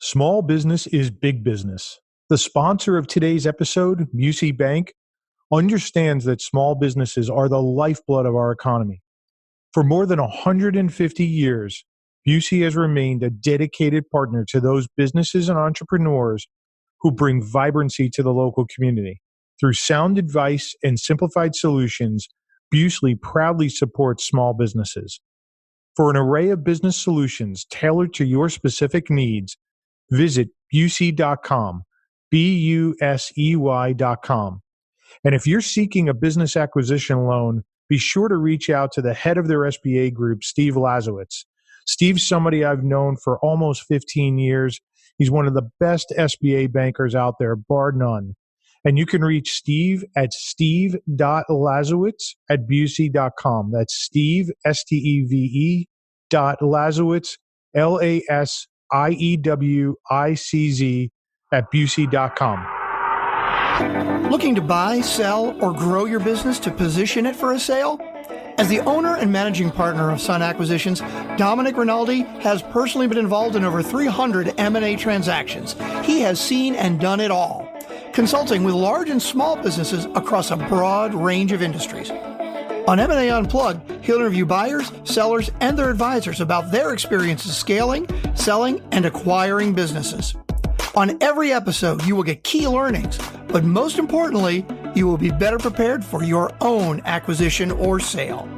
Small business is big business. The sponsor of today's episode, Busey Bank, understands that small businesses are the lifeblood of our economy. For more than 150 years, Busey has remained a dedicated partner to those businesses and entrepreneurs who bring vibrancy to the local community. Through sound advice and simplified solutions, Busey proudly supports small businesses. For an array of business solutions tailored to your specific needs, visit busey.com, busey.com. And if you're seeking a business acquisition loan, be sure to reach out to the head of their SBA group, Steve 𝐿𝐴ZOWITZ. Steve's somebody I've known for almost 15 years. He's one of the best SBA bankers out there, bar none. And you can reach Steve at steve.𝐿𝐴ZOWITZ@busey.com. That's Steve, STEVE, .𝐿𝐴ZOWITZ, LASIEWICZ @busey.com. Looking to buy, sell, or grow your business to position it for a sale? As the owner and managing partner of Sun Acquisitions, Dominic Rinaldi has personally been involved in over 300 M&A transactions. He has seen and done it all, consulting with large and small businesses across a broad range of industries. On M&A Unplugged, he'll interview buyers, sellers, and their advisors about their experiences scaling, selling, and acquiring businesses. On every episode, you will get key learnings, but most importantly, you will be better prepared for your own acquisition or sale.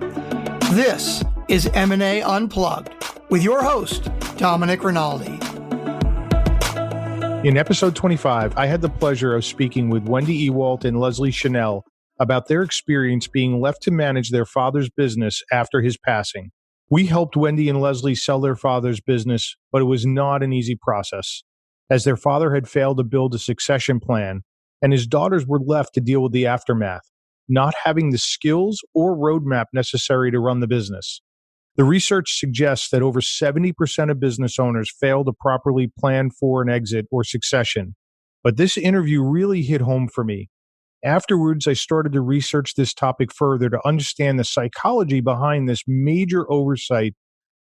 This is M&A Unplugged with your host, Dominic Rinaldi. In episode 25, I had the pleasure of speaking with Wendy Ewalt and Leslie Chanel about their experience being left to manage their father's business after his passing. We helped Wendy and Leslie sell their father's business, but it was not an easy process, as their father had failed to build a succession plan, and his daughters were left to deal with the aftermath, not having the skills or roadmap necessary to run the business. The research suggests that over 70% of business owners fail to properly plan for an exit or succession, but this interview really hit home for me. Afterwards, I started to research this topic further to understand the psychology behind this major oversight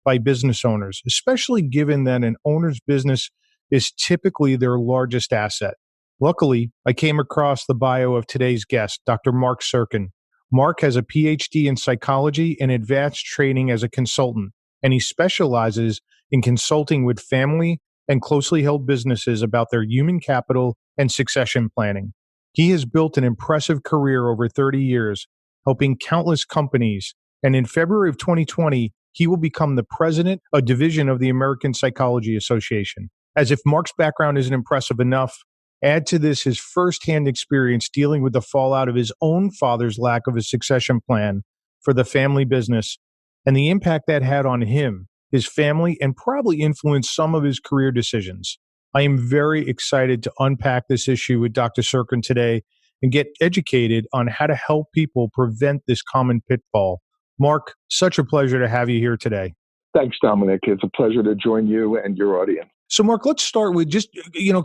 by business owners, especially given that an owner's business is typically their largest asset. Luckily, I came across the bio of today's guest, Dr. Mark Sirkin. Mark has a PhD in psychology and advanced training as a consultant, and he specializes in consulting with family and closely held businesses about their human capital and succession planning. He has built an impressive career over 30 years, helping countless companies, and in February of 2020, he will become the president of division of the American Psychology Association. As if Mark's background isn't impressive enough, add to this his firsthand experience dealing with the fallout of his own father's lack of a succession plan for the family business and the impact that had on him, his family, and probably influenced some of his career decisions. I am very excited to unpack this issue with Dr. Sirkin today and get educated on how to help people prevent this common pitfall. Mark, such a pleasure to have you here today. Thanks, Dominic. It's a pleasure to join you and your audience. So, Mark, let's start with just,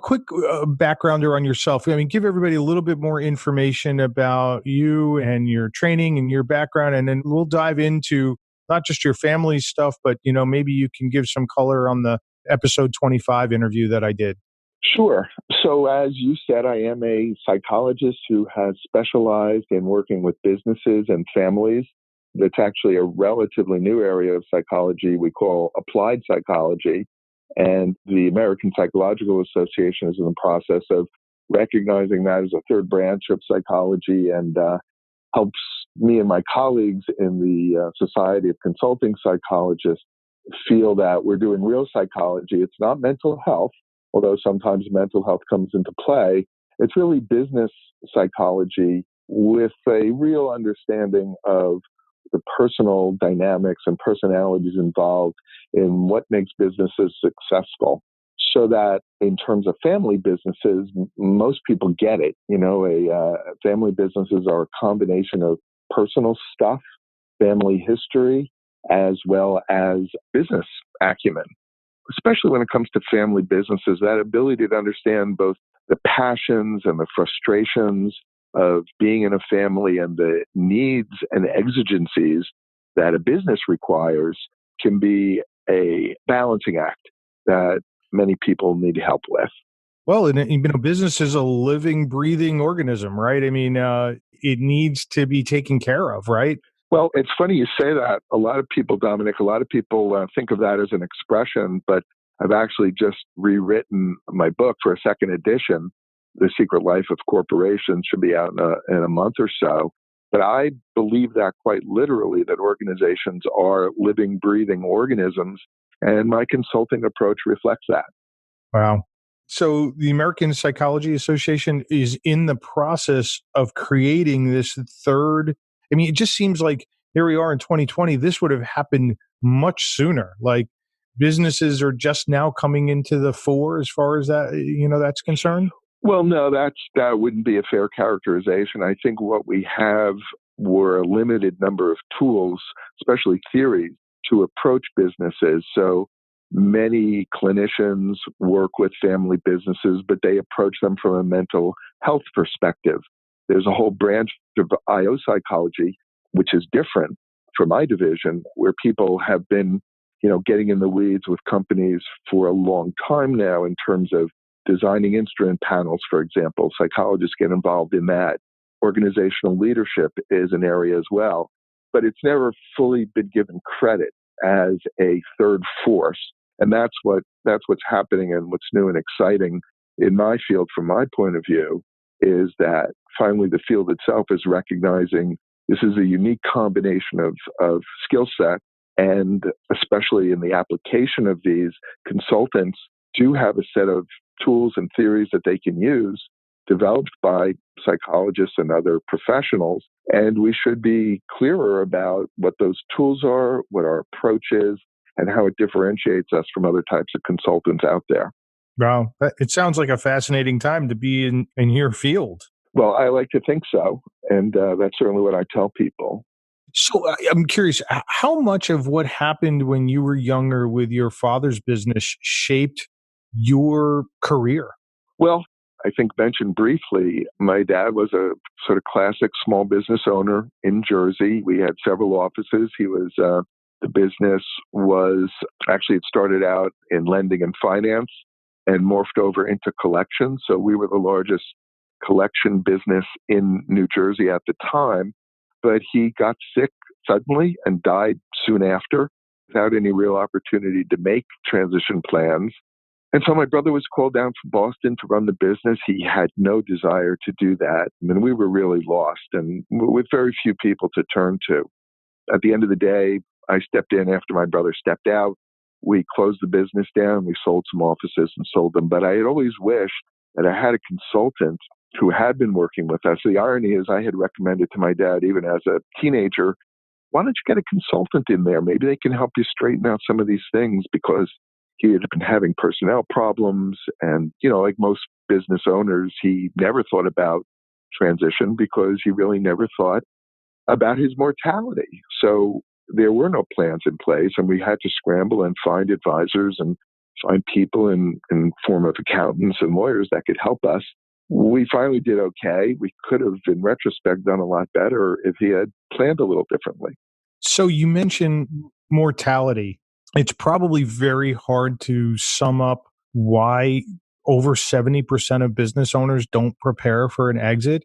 quick backgrounder on yourself. I mean, give everybody a little bit more information about you and your training and your background, and then we'll dive into not just your family stuff, but, maybe you can give some color on the episode 25 interview that I did. Sure. So as you said, I am a psychologist who has specialized in working with businesses and families. That's actually a relatively new area of psychology we call applied psychology. And the American Psychological Association is in the process of recognizing that as a third branch of psychology and helps me and my colleagues in the Society of Consulting Psychologists feel that we're doing real psychology. It's not mental health, although sometimes mental health comes into play. It's really business psychology with a real understanding of the personal dynamics and personalities involved in what makes businesses successful. So that in terms of family businesses, most people get it. Family businesses are a combination of personal stuff, family history, as well as business acumen. Especially when it comes to family businesses, that ability to understand both the passions and the frustrations of being in a family and the needs and exigencies that a business requires can be a balancing act that many people need help with. Well, and business is a living, breathing organism, right? It needs to be taken care of, right? Well, it's funny you say that. A lot of people, Dominic, think of that as an expression, but I've actually just rewritten my book for a second edition. The Secret Life of Corporations should be out in a month or so. But I believe that quite literally, that organizations are living, breathing organisms. And my consulting approach reflects that. Wow. So the American Psychology Association is in the process of creating this third. It just seems like here we are in 2020. This would have happened much sooner. Like businesses are just now coming into the fore as far as that's concerned. Well, no, that wouldn't be a fair characterization. I think what we have were a limited number of tools, especially theories, to approach businesses. So many clinicians work with family businesses, but they approach them from a mental health perspective. There's a whole branch of IO psychology, which is different from my division, where people have been, getting in the weeds with companies for a long time now in terms of designing instrument panels, for example. Psychologists get involved in that. Organizational leadership is an area as well, but it's never fully been given credit as a third force. And that's what's happening, and what's new and exciting in my field from my point of view is that finally the field itself is recognizing this is a unique combination of skill set, and especially in the application of these, consultants do have a set of tools and theories that they can use developed by psychologists and other professionals. And we should be clearer about what those tools are, what our approach is, and how it differentiates us from other types of consultants out there. Wow. It sounds like a fascinating time to be in your field. Well, I like to think so. And that's certainly what I tell people. So I'm curious, how much of what happened when you were younger with your father's business shaped your career? Well, I think mentioned briefly, my dad was a sort of classic small business owner in Jersey. We had several offices. The business was actually, it started out in lending and finance and morphed over into collections. So we were the largest collection business in New Jersey at the time. But he got sick suddenly and died soon after without any real opportunity to make transition plans. And so my brother was called down from Boston to run the business. He had no desire to do that. We were really lost and with very few people to turn to. At the end of the day, I stepped in after my brother stepped out. We closed the business down. We sold some offices and sold them. But I had always wished that I had a consultant who had been working with us. The irony is I had recommended to my dad, even as a teenager, why don't you get a consultant in there? Maybe they can help you straighten out some of these things, because he had been having personnel problems. And, like most business owners, he never thought about transition because he really never thought about his mortality. So there were no plans in place, and we had to scramble and find advisors and find people in form of accountants and lawyers that could help us. We finally did okay. We could have, in retrospect, done a lot better if he had planned a little differently. So you mentioned mortality. It's probably very hard to sum up why over 70% of business owners don't prepare for an exit.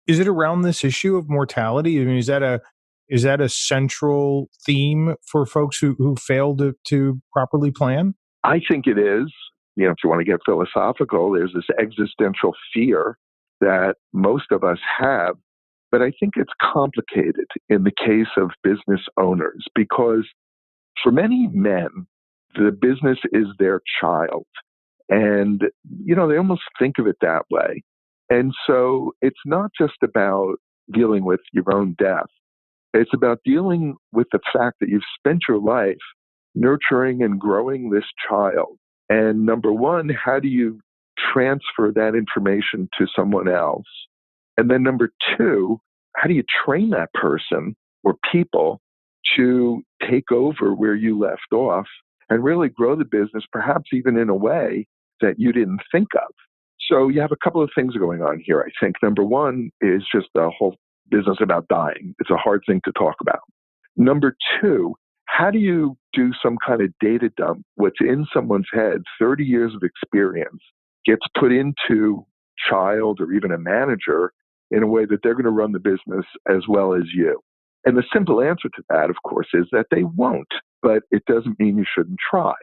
Is it around this issue of mortality? Is that a central theme for folks who fail to properly plan? I think it is. If you want to get philosophical, there's this existential fear that most of us have. But I think it's complicated in the case of business owners, because for many men, the business is their child. And, they almost think of it that way. And so it's not just about dealing with your own death. It's about dealing with the fact that you've spent your life nurturing and growing this child. And number one, how do you transfer that information to someone else? And then number two, how do you train that person or people to take over where you left off and really grow the business, perhaps even in a way that you didn't think of? So you have a couple of things going on here, I think. Number one is just the whole business about dying. It's a hard thing to talk about. Number two, how do you do some kind of data dump? What's in someone's head, 30 years of experience, gets put into child or even a manager in a way that they're going to run the business as well as you? And the simple answer to that, of course, is that they won't, but it doesn't mean you shouldn't try.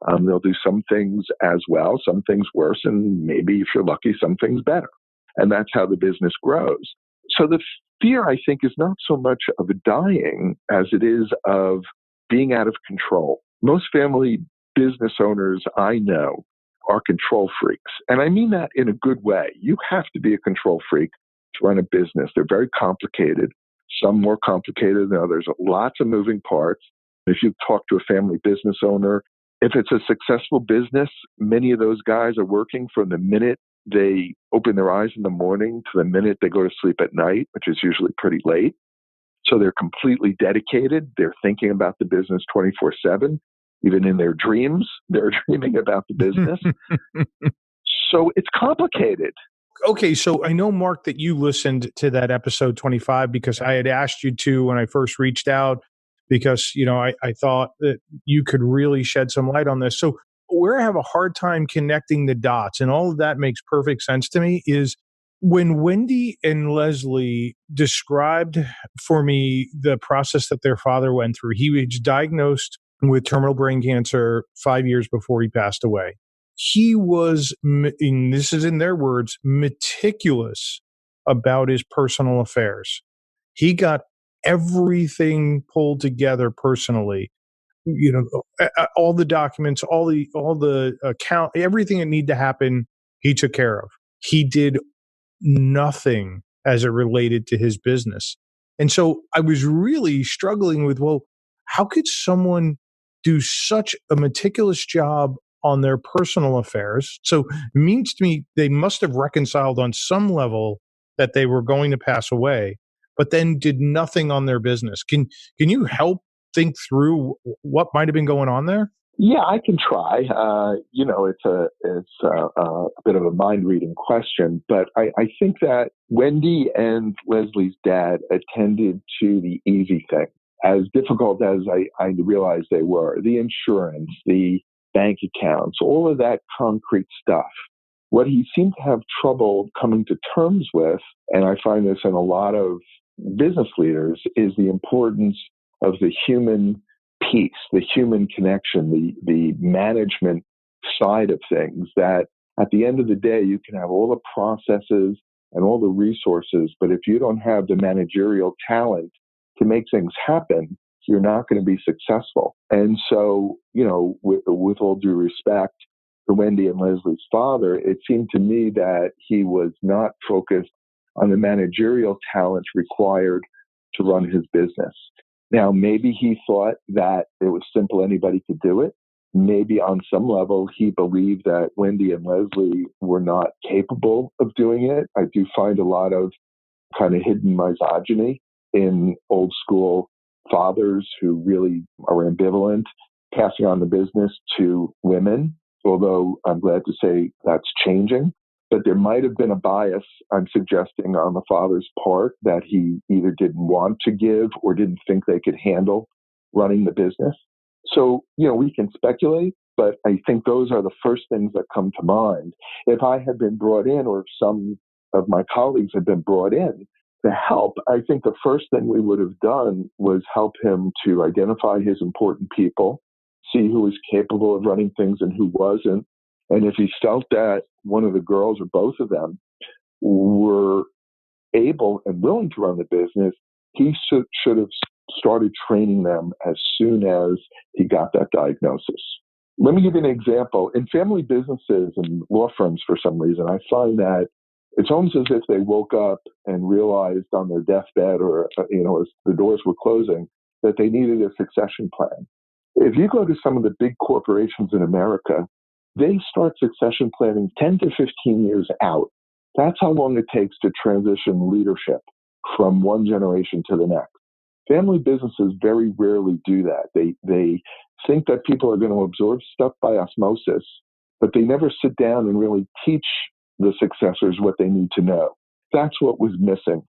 They'll do some things as well, some things worse, and maybe if you're lucky, some things better. And that's how the business grows. So the fear, I think, is not so much of dying as it is of being out of control. Most family business owners I know are control freaks. And I mean that in a good way. You have to be a control freak to run a business. They're very complicated, some more complicated than others, lots of moving parts. If you talk to a family business owner, if it's a successful business, many of those guys are working from the minute they open their eyes in the morning to the minute they go to sleep at night, which is usually pretty late. So they're completely dedicated. They're thinking about the business 24/7. Even in their dreams, they're dreaming about the business. So it's complicated. Okay, so I know, Mark, that you listened to that episode 25 because I had asked you to when I first reached out because, I thought that you could really shed some light on this. So where I have a hard time connecting the dots, and all of that makes perfect sense to me, is when Wendy and Leslie described for me the process that their father went through. He was diagnosed with terminal brain cancer 5 years before he passed away. He was, and this is in their words, meticulous about his personal affairs. He got everything pulled together personally. All the documents, all the account, everything that needed to happen, he took care of. He did nothing as it related to his business. And so I was really struggling with, well, how could someone do such a meticulous job on their personal affairs? So it means to me they must have reconciled on some level that they were going to pass away, but then did nothing on their business. Can you help think through what might have been going on there? Yeah, I can try. It's a bit of a mind reading question, but I think that Wendy and Leslie's dad attended to the easy thing, as difficult as I realized they were. The insurance, the bank accounts, all of that concrete stuff. What he seemed to have trouble coming to terms with, and I find this in a lot of business leaders, is the importance of the human piece, the human connection, the management side of things, that at the end of the day, you can have all the processes and all the resources, but if you don't have the managerial talent to make things happen, you're not going to be successful. And so, with all due respect to Wendy and Leslie's father, it seemed to me that he was not focused on the managerial talent required to run his business. Now, maybe he thought that it was simple, anybody could do it. Maybe on some level, he believed that Wendy and Leslie were not capable of doing it. I do find a lot of kind of hidden misogyny in old school fathers who really are ambivalent, passing on the business to women, although I'm glad to say that's changing. But there might have been a bias, I'm suggesting, on the father's part that he either didn't want to give or didn't think they could handle running the business. So, we can speculate, but I think those are the first things that come to mind. If I had been brought in, or if some of my colleagues had been brought in to help, I think the first thing we would have done was help him to identify his important people, see who was capable of running things and who wasn't. And if he felt that one of the girls or both of them were able and willing to run the business, he should have started training them as soon as he got that diagnosis. Let me give you an example. In family businesses and law firms, for some reason, I find that it's almost as if they woke up and realized on their deathbed or, as the doors were closing, that they needed a succession plan. If you go to some of the big corporations in America, they start succession planning 10 to 15 years out. That's how long it takes to transition leadership from one generation to the next. Family businesses very rarely do that. They think that people are going to absorb stuff by osmosis, but they never sit down and really teach the successors what they need to know. That's what was missing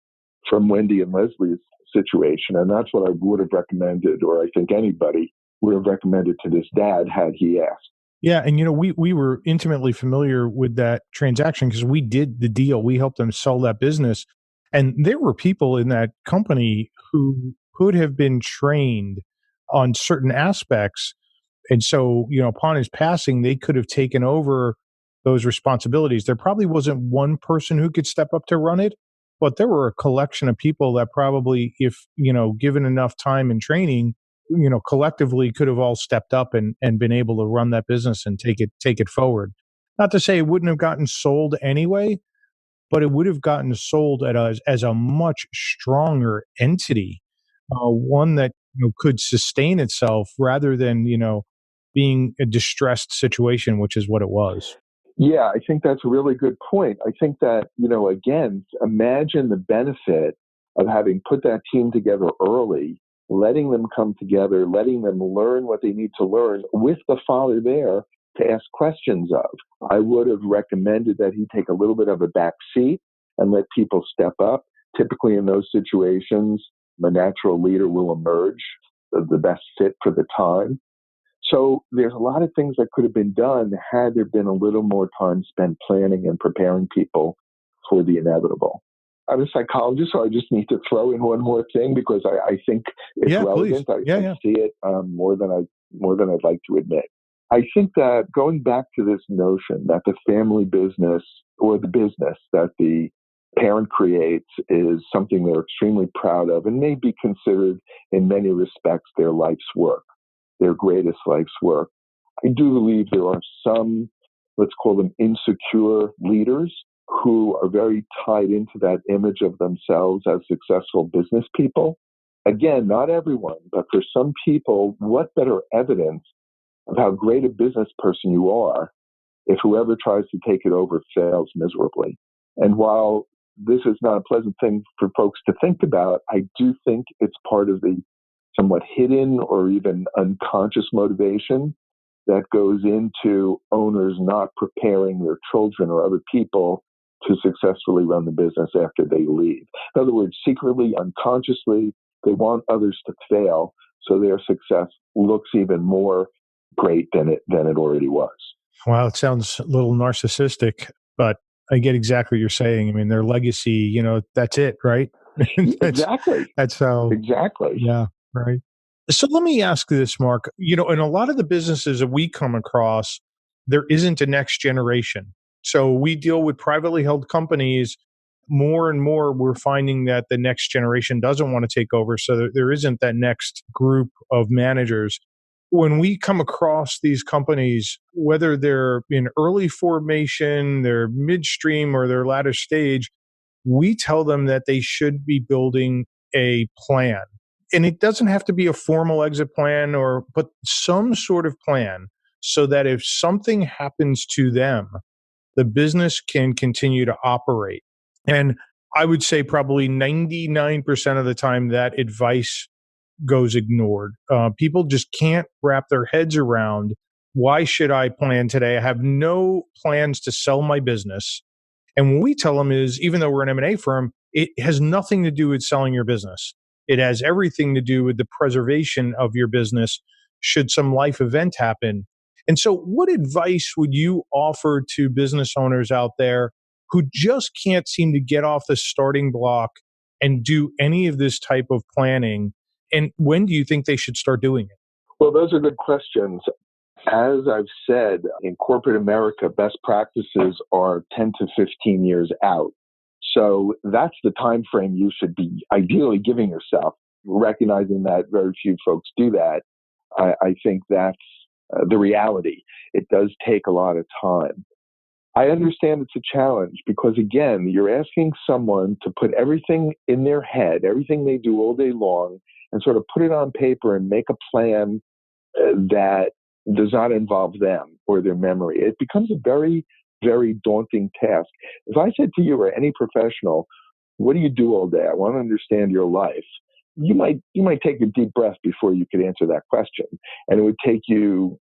from Wendy and Leslie's situation. And that's what I would have recommended, or I think anybody would have recommended to this dad had he asked. Yeah, and we were intimately familiar with that transaction because we did the deal. We helped them sell that business, and there were people in that company who could have been trained on certain aspects. And so, upon his passing, they could have taken over those responsibilities. There probably wasn't one person who could step up to run it, but there were a collection of people that probably, if, given enough time and training, collectively could have all stepped up and been able to run that business and take it forward. Not to say it wouldn't have gotten sold anyway, but it would have gotten sold as a much stronger entity, one that could sustain itself rather than being a distressed situation, which is what it was. Yeah, I think that's a really good point. I think that, again, imagine the benefit of having put that team together early, letting them come together, letting them learn what they need to learn with the father there to ask questions of. I would have recommended that he take a little bit of a back seat and let people step up. Typically in those situations, the natural leader will emerge, the best fit for the time. So there's a lot of things that could have been done had there been a little more time spent planning and preparing people for the inevitable. I'm a psychologist, so I just need to throw in one more thing because I think it's relevant. Please. I see it more than I'd like to admit. I think that going back to this notion that the family business or the business that the parent creates is something they're extremely proud of and may be considered in many respects their life's work, their greatest life's work. I do believe there are some, let's call them insecure leaders who are very tied into that image of themselves as successful business people. Again, not everyone, but for some people, what better evidence of how great a business person you are if whoever tries to take it over fails miserably? And while this is not a pleasant thing for folks to think about, I do think it's part of the somewhat hidden or even unconscious motivation that goes into owners not preparing their children or other people to successfully run the business after they leave. In other words, secretly, unconsciously, they want others to fail so their success looks even more great than it already was. Wow, it sounds a little narcissistic, but I get exactly what you're saying. I mean, their legacy, that's it, right? Exactly. That's how. Exactly. Yeah, right. So let me ask this, Mark. In a lot of the businesses that we come across, there isn't a next generation. So we deal with privately held companies. More and more, we're finding that the next generation doesn't want to take over. So there isn't that next group of managers. When we come across these companies, whether they're in early formation, they're midstream, or they're latter stage, we tell them that they should be building a plan. And it doesn't have to be a formal exit plan but some sort of plan so that if something happens to them, the business can continue to operate. And I would say probably 99% of the time that advice goes ignored. People just can't wrap their heads around, why should I plan today? I have no plans to sell my business. And what we tell them is, even though we're an M&A firm, it has nothing to do with selling your business. It has everything to do with the preservation of your business should some life event happen. And so what advice would you offer to business owners out there who just can't seem to get off the starting block and do any of this type of planning? And when do you think they should start doing it? Well, those are good questions. As I've said, in corporate America, best practices are 10 to 15 years out. So that's the time frame you should be ideally giving yourself, recognizing that very few folks do that. I think that's the reality. It does take a lot of time. I understand it's a challenge because, again, you're asking someone to put everything in their head, everything they do all day long, and sort of put it on paper and make a plan that does not involve them or their memory. It becomes a very, very daunting task. If I said to you or any professional, what do you do all day? I want to understand your life. You might take a deep breath before you could answer that question. And it would take you,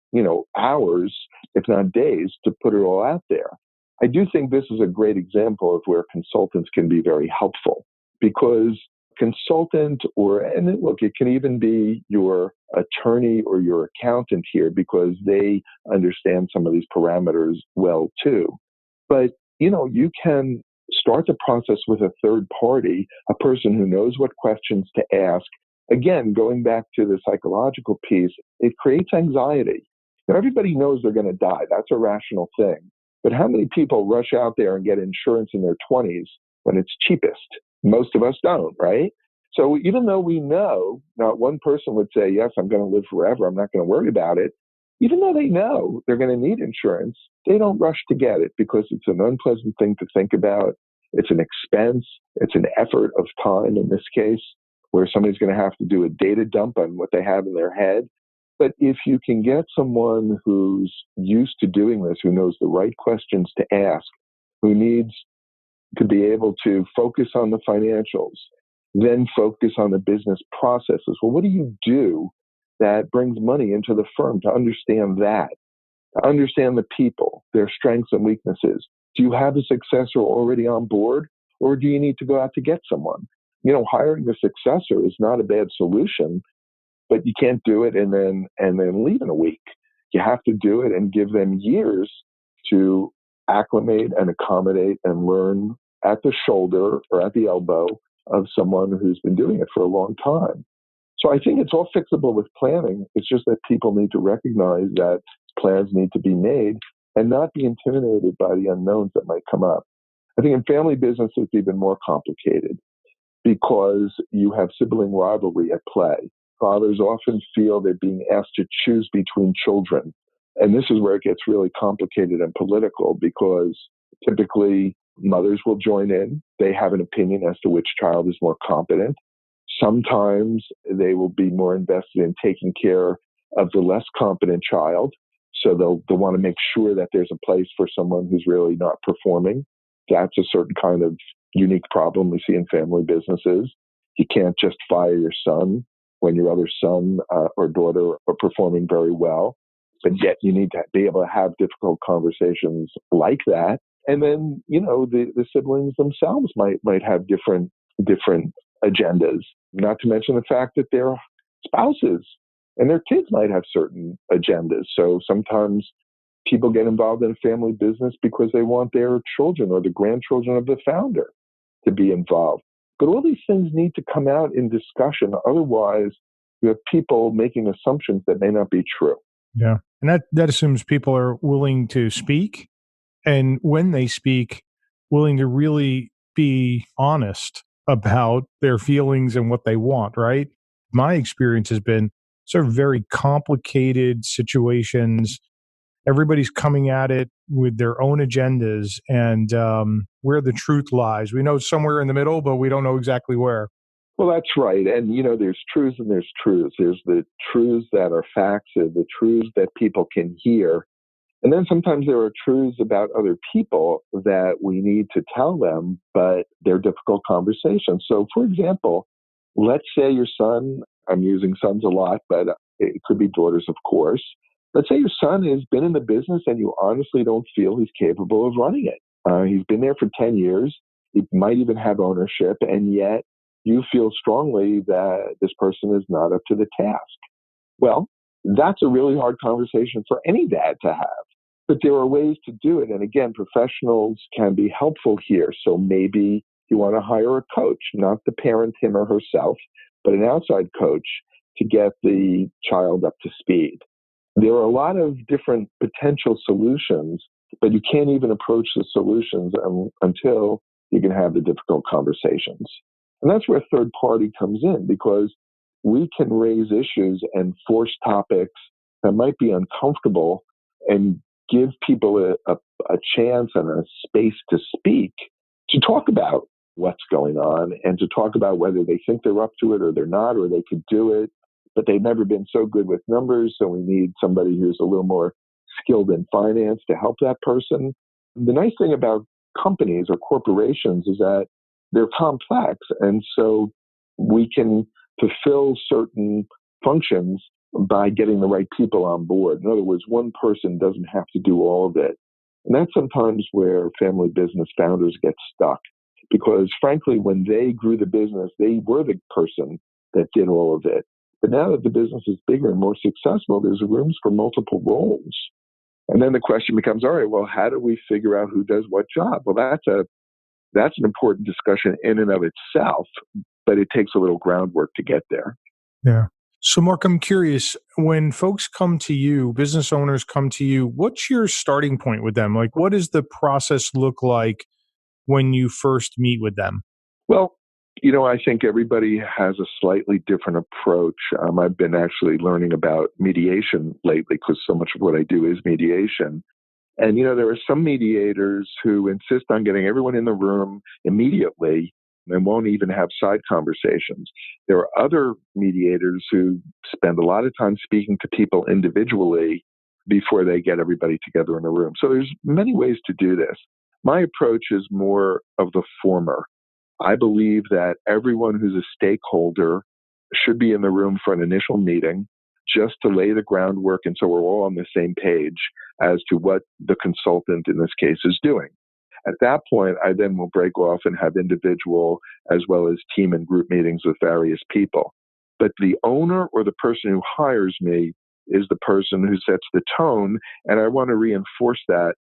hours, if not days, to put it all out there. I do think this is a great example of where consultants can be very helpful because consultant and look, it can even be your attorney or your accountant here because they understand some of these parameters well too. But, you can start the process with a third party, a person who knows what questions to ask. Again, going back to the psychological piece, it creates anxiety. Everybody knows they're going to die. That's a rational thing. But how many people rush out there and get insurance in their 20s when it's cheapest? Most of us don't, right? So even though we know, not one person would say, yes, I'm going to live forever, I'm not going to worry about it. Even though they know they're going to need insurance, they don't rush to get it because it's an unpleasant thing to think about. It's an expense. It's an effort of time in this case, where somebody's going to have to do a data dump on what they have in their head. But if you can get someone who's used to doing this, who knows the right questions to ask, who needs to be able to focus on the financials, then focus on the business processes. Well, what do you do that brings money into the firm to understand that, to understand the people, their strengths and weaknesses? Do you have a successor already on board, or do you need to go out to get someone? Hiring a successor is not a bad solution, but you can't do it and then leave in a week. You have to do it and give them years to acclimate and accommodate and learn at the shoulder or at the elbow of someone who's been doing it for a long time. So I think it's all fixable with planning. It's just that people need to recognize that plans need to be made and not be intimidated by the unknowns that might come up. I think in family business, it's even more complicated because you have sibling rivalry at play. Fathers often feel they're being asked to choose between children. And this is where it gets really complicated and political because typically mothers will join in. They have an opinion as to which child is more competent. Sometimes they will be more invested in taking care of the less competent child. So they'll want to make sure that there's a place for someone who's really not performing. That's a certain kind of unique problem we see in family businesses. You can't just fire your son when your other son or daughter are performing very well. But yet you need to be able to have difficult conversations like that. And then, the siblings themselves might have different agendas, not to mention the fact that their spouses and their kids might have certain agendas. So sometimes people get involved in a family business because they want their children or the grandchildren of the founder to be involved. But all these things need to come out in discussion. Otherwise, you have people making assumptions that may not be true. Yeah. And that assumes people are willing to speak. And when they speak, willing to really be honest about their feelings and what they want, right? My experience has been sort of very complicated situations. Everybody's coming at it with their own agendas and where the truth lies. We know somewhere in the middle, but we don't know exactly where. Well, that's right. And, there's truths and there's truths. There's the truths that are facts, and the truths that people can hear. And then sometimes there are truths about other people that we need to tell them, but they're difficult conversations. So, for example, let's say your son, I'm using sons a lot, but it could be daughters, of course. Let's say your son has been in the business and you honestly don't feel he's capable of running it. He's been there for 10 years. He might even have ownership, and yet you feel strongly that this person is not up to the task. Well, that's a really hard conversation for any dad to have. But there are ways to do it. And again, professionals can be helpful here. So maybe you want to hire a coach, not the parent, him or herself, but an outside coach to get the child up to speed. There are a lot of different potential solutions, but you can't even approach the solutions until you can have the difficult conversations. And that's where third party comes in, because we can raise issues and force topics that might be uncomfortable and give people a chance and a space to speak, to talk about what's going on and to talk about whether they think they're up to it or they're not, or they could do it, but they've never been so good with numbers. So we need somebody who's a little more skilled in finance to help that person. The nice thing about companies or corporations is that they're complex. And so we can fulfill certain functions by getting the right people on board. In other words, one person doesn't have to do all of it. And that's sometimes where family business founders get stuck, because frankly, when they grew the business, they were the person that did all of it. But now that the business is bigger and more successful, there's rooms for multiple roles. And then the question becomes, all right, well, how do we figure out who does what job? Well, that's an important discussion in and of itself, but it takes a little groundwork to get there. Yeah. So, Mark, I'm curious, when folks come to you, business owners come to you, what's your starting point with them? Like, what does the process look like when you first meet with them? Well, I think everybody has a slightly different approach. I've been actually learning about mediation lately because so much of what I do is mediation. And, there are some mediators who insist on getting everyone in the room immediately and won't even have side conversations. There are other mediators who spend a lot of time speaking to people individually before they get everybody together in a room. So there's many ways to do this. My approach is more of the former. I believe that everyone who's a stakeholder should be in the room for an initial meeting just to lay the groundwork, and so we're all on the same page as to what the consultant in this case is doing. At that point, I then will break off and have individual as well as team and group meetings with various people. But the owner or the person who hires me is the person who sets the tone, and I want to reinforce that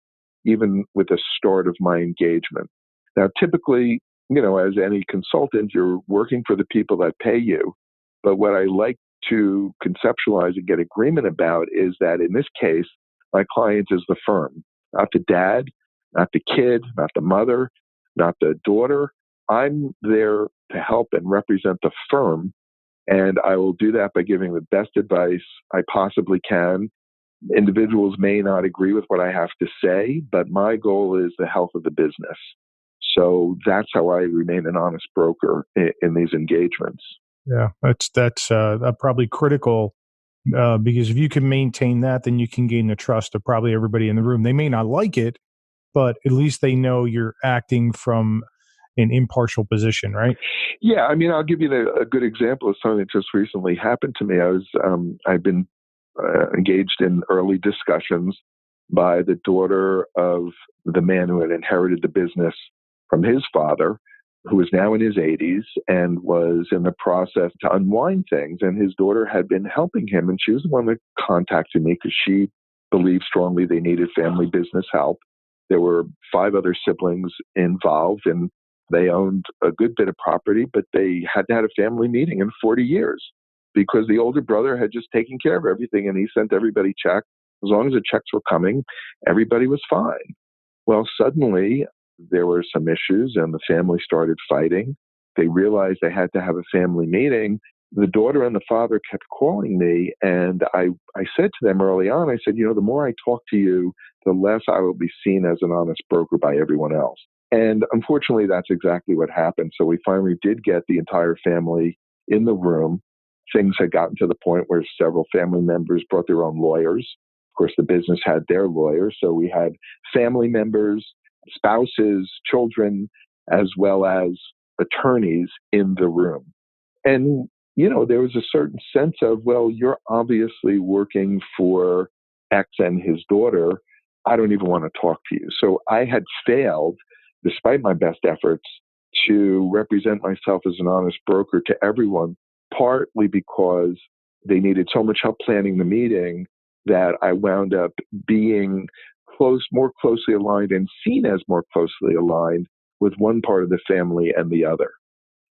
even with the start of my engagement. Now, typically, as any consultant, you're working for the people that pay you. But what I like to conceptualize and get agreement about is that in this case, my client is the firm, not the dad, not the kid, not the mother, not the daughter. I'm there to help and represent the firm. And I will do that by giving the best advice I possibly can. Individuals may not agree with what I have to say, but my goal is the health of the business. So that's how I remain an honest broker in these engagements. Yeah, that's probably critical because if you can maintain that, then you can gain the trust of probably everybody in the room. They may not like it, but at least they know you're acting from an impartial position, right? Yeah, I'll give you a good example of something that just recently happened to me. I've been engaged in early discussions by the daughter of the man who had inherited the business from his father, who is now in his 80s and was in the process to unwind things. And his daughter had been helping him, and she was the one that contacted me because she believed strongly they needed family business help. There were 5 other siblings involved, and they owned a good bit of property, but they hadn't had a family meeting in 40 years because the older brother had just taken care of everything, and he sent everybody checks. As long as the checks were coming, everybody was fine. Well, suddenly there were some issues and the family started fighting. They realized they had to have a family meeting. The daughter and the father kept calling me, and I said to them early on, I said, the more I talk to you, the less I will be seen as an honest broker by everyone else. And unfortunately, that's exactly what happened. So we finally did get the entire family in the room. Things had gotten to the point where several family members brought their own lawyers. Of course, the business had their lawyers. So we had family members, spouses, children, as well as attorneys in the room. And, there was a certain sense of, well, you're obviously working for X and his daughter. I don't even want to talk to you. So I had failed, despite my best efforts, to represent myself as an honest broker to everyone, partly because they needed so much help planning the meeting that I wound up being more closely aligned and seen as more closely aligned with one part of the family and the other.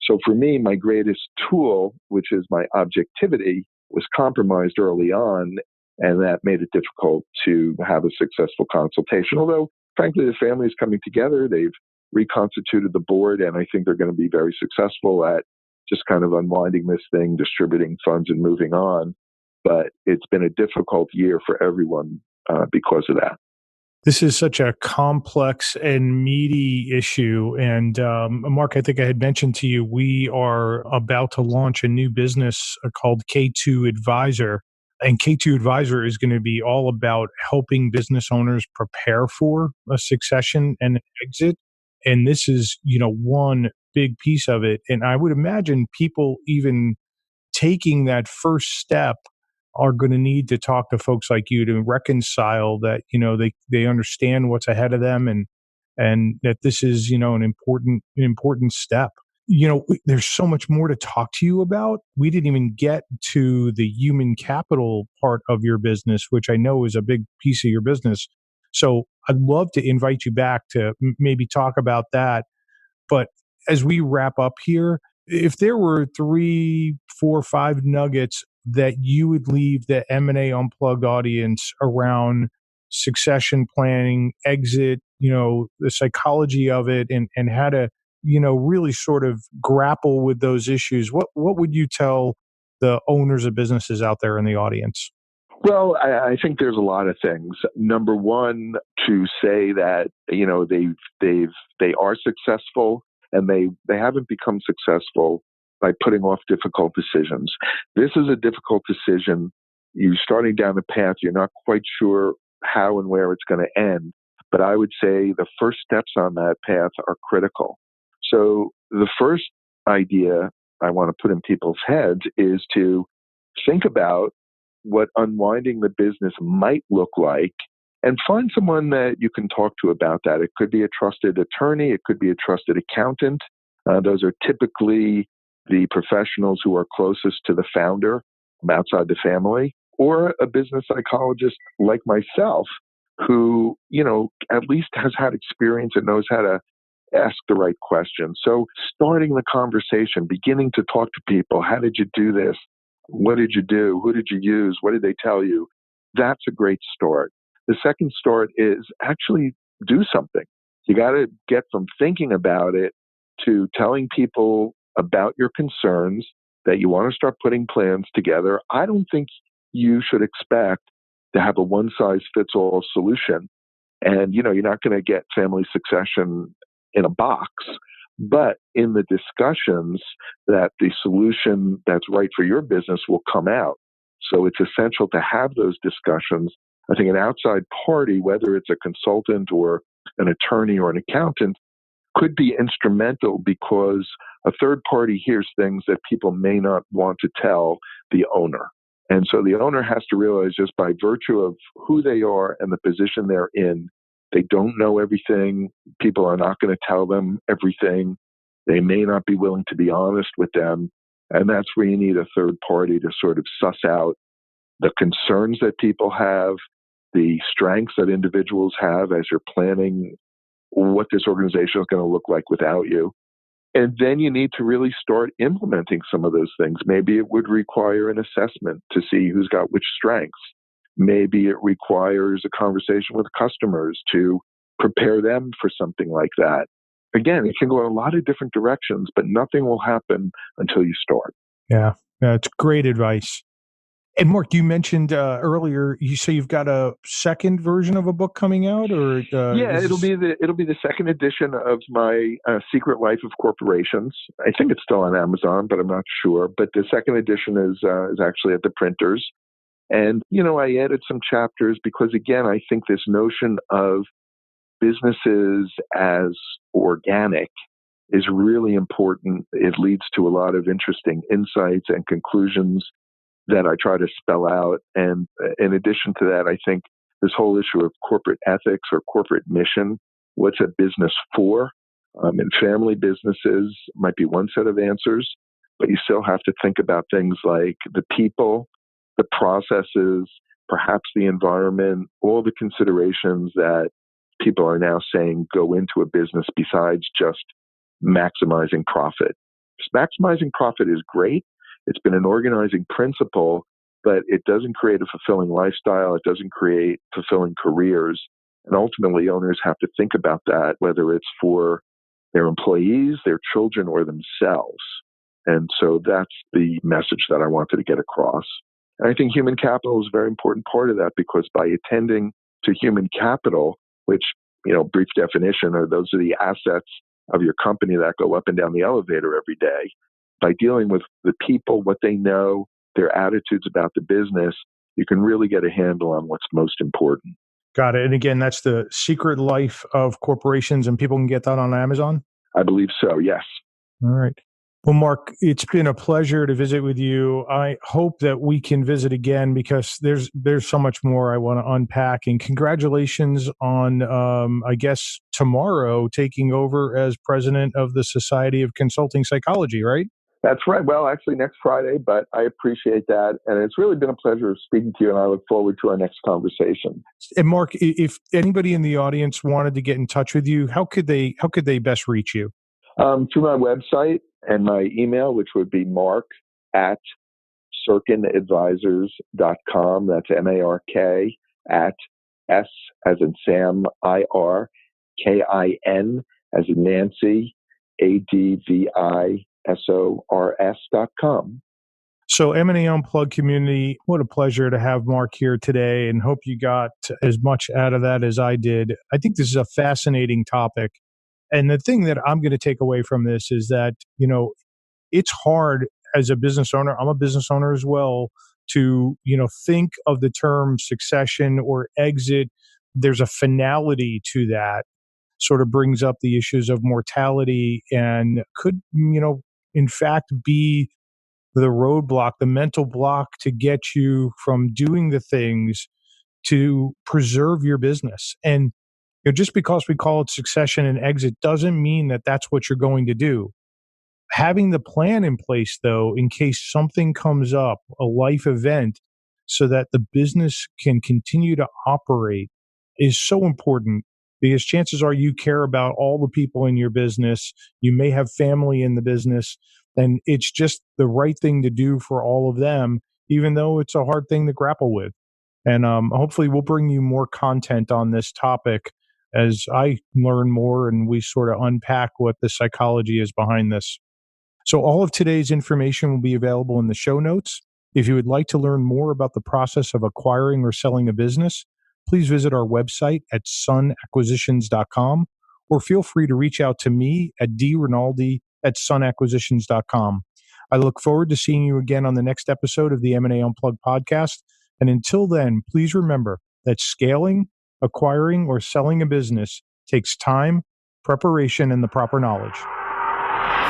So for me, my greatest tool, which is my objectivity, was compromised early on, and that made it difficult to have a successful consultation. Although, frankly, the family is coming together. They've reconstituted the board, and I think they're going to be very successful at just kind of unwinding this thing, distributing funds, and moving on. But it's been a difficult year for everyone because of that. This is such a complex and meaty issue. And Mark, I think I had mentioned to you, we are about to launch a new business called K2 Advisor. And K2 Advisor is going to be all about helping business owners prepare for a succession and an exit. And this is, one big piece of it. And I would imagine people even taking that first step are going to need to talk to folks like you to reconcile that, they understand what's ahead of them and and that this is, an important step. There's so much more to talk to you about. We didn't even get to the human capital part of your business, which I know is a big piece of your business. So I'd love to invite you back to maybe talk about that. But as we wrap up here, if there were 3, 4, 5 nuggets that you would leave the M&A Unplugged audience around succession planning, exit, the psychology of it, and how to, really sort of grapple with those issues, what would you tell the owners of businesses out there in the audience? Well, I think there's a lot of things. Number one, to say that they are successful, and they haven't become successful by putting off difficult decisions. This is a difficult decision. You're starting down a path. You're not quite sure how and where it's going to end. But I would say the first steps on that path are critical. So the first idea I want to put in people's heads is to think about what unwinding the business might look like, and find someone that you can talk to about that. It could be a trusted attorney. It could be a trusted accountant. Those are typically the professionals who are closest to the founder outside the family, or a business psychologist like myself who, at least has had experience and knows how to ask the right questions. So starting the conversation, beginning to talk to people. How did you do this? What did you do? Who did you use? What did they tell you? That's a great start. The second start is actually do something. You got to get from thinking about it to telling people about your concerns, that you want to start putting plans together. I don't think you should expect to have a one-size-fits-all solution. And, you're not going to get family succession in a box, but in the discussions that the solution that's right for your business will come out. So it's essential to have those discussions. I think an outside party, whether it's a consultant or an attorney or an accountant, could be instrumental, because a third party hears things that people may not want to tell the owner. And so the owner has to realize, just by virtue of who they are and the position they're in, they don't know everything. People are not going to tell them everything. They may not be willing to be honest with them. And that's where you need a third party to sort of suss out the concerns that people have, the strengths that individuals have as you're planning what this organization is going to look like without you. And then you need to really start implementing some of those things. Maybe it would require an assessment to see who's got which strengths. Maybe it requires a conversation with customers to prepare them for something like that. Again, it can go in a lot of different directions, but nothing will happen until you start. Yeah, it's great advice. And Mark, you mentioned earlier, you say you've got a second version of a book coming out, or it'll be the second edition of my Secret Life of Corporations. I think it's still on Amazon, but I'm not sure. But the second edition is actually at the printers. And I added some chapters because, again, I think this notion of businesses as organic is really important. It leads to a lot of interesting insights and conclusions that I try to spell out. And in addition to that, I think this whole issue of corporate ethics or corporate mission, what's a business for? In family businesses might be one set of answers, but you still have to think about things like the people, the processes, perhaps the environment, all the considerations that people are now saying go into a business besides just maximizing profit. Maximizing profit is great. It's been an organizing principle, but it doesn't create a fulfilling lifestyle. It doesn't create fulfilling careers. And ultimately, owners have to think about that, whether it's for their employees, their children, or themselves. And so that's the message that I wanted to get across. And I think human capital is a very important part of that, because by attending to human capital, which, brief definition, those are the assets of your company that go up and down the elevator every day. By dealing with the people, what they know, their attitudes about the business, you can really get a handle on what's most important. Got it. And again, that's the Secret Life of Corporations, and people can get that on Amazon? I believe so, yes. All right. Well, Mark, it's been a pleasure to visit with you. I hope that we can visit again because there's so much more I want to unpack. And congratulations on, I guess, tomorrow taking over as president of the Society of Consulting Psychology, right? That's right. Well, actually next Friday, but I appreciate that. And it's really been a pleasure speaking to you, and I look forward to our next conversation. And Mark, if anybody in the audience wanted to get in touch with you, how could they best reach you? Through my website and my email, which would be mark@SirkinAdvisors.com. That's MARK at S as in Sam, IRKIN as in Nancy, ADVISORS.com. So M&A Unplugged community, what a pleasure to have Mark here today, and hope you got as much out of that as I did. I think this is a fascinating topic. And the thing that I'm going to take away from this is that, it's hard as a business owner. I'm a business owner as well to, think of the term succession or exit. There's a finality to that, sort of brings up the issues of mortality and could, in fact be the roadblock, the mental block to get you from doing the things to preserve your business. And just because we call it succession and exit doesn't mean that that's what you're going to do. Having the plan in place, though, in case something comes up, a life event, so that the business can continue to operate is so important, because chances are you care about all the people in your business. You may have family in the business, and it's just the right thing to do for all of them, even though it's a hard thing to grapple with. And hopefully we'll bring you more content on this topic as I learn more and we sort of unpack what the psychology is behind this. So all of today's information will be available in the show notes. If you would like to learn more about the process of acquiring or selling a business, please visit our website at sunacquisitions.com, or feel free to reach out to me at drinaldi@sunacquisitions.com. I look forward to seeing you again on the next episode of the M&A Unplugged podcast. And until then, please remember that scaling, acquiring, or selling a business takes time, preparation, and the proper knowledge.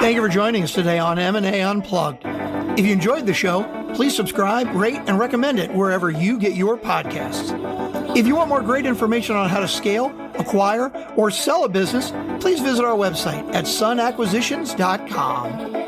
Thank you for joining us today on M&A Unplugged. If you enjoyed the show, please subscribe, rate, and recommend it wherever you get your podcasts. If you want more great information on how to scale, acquire, or sell a business, please visit our website at sunacquisitions.com.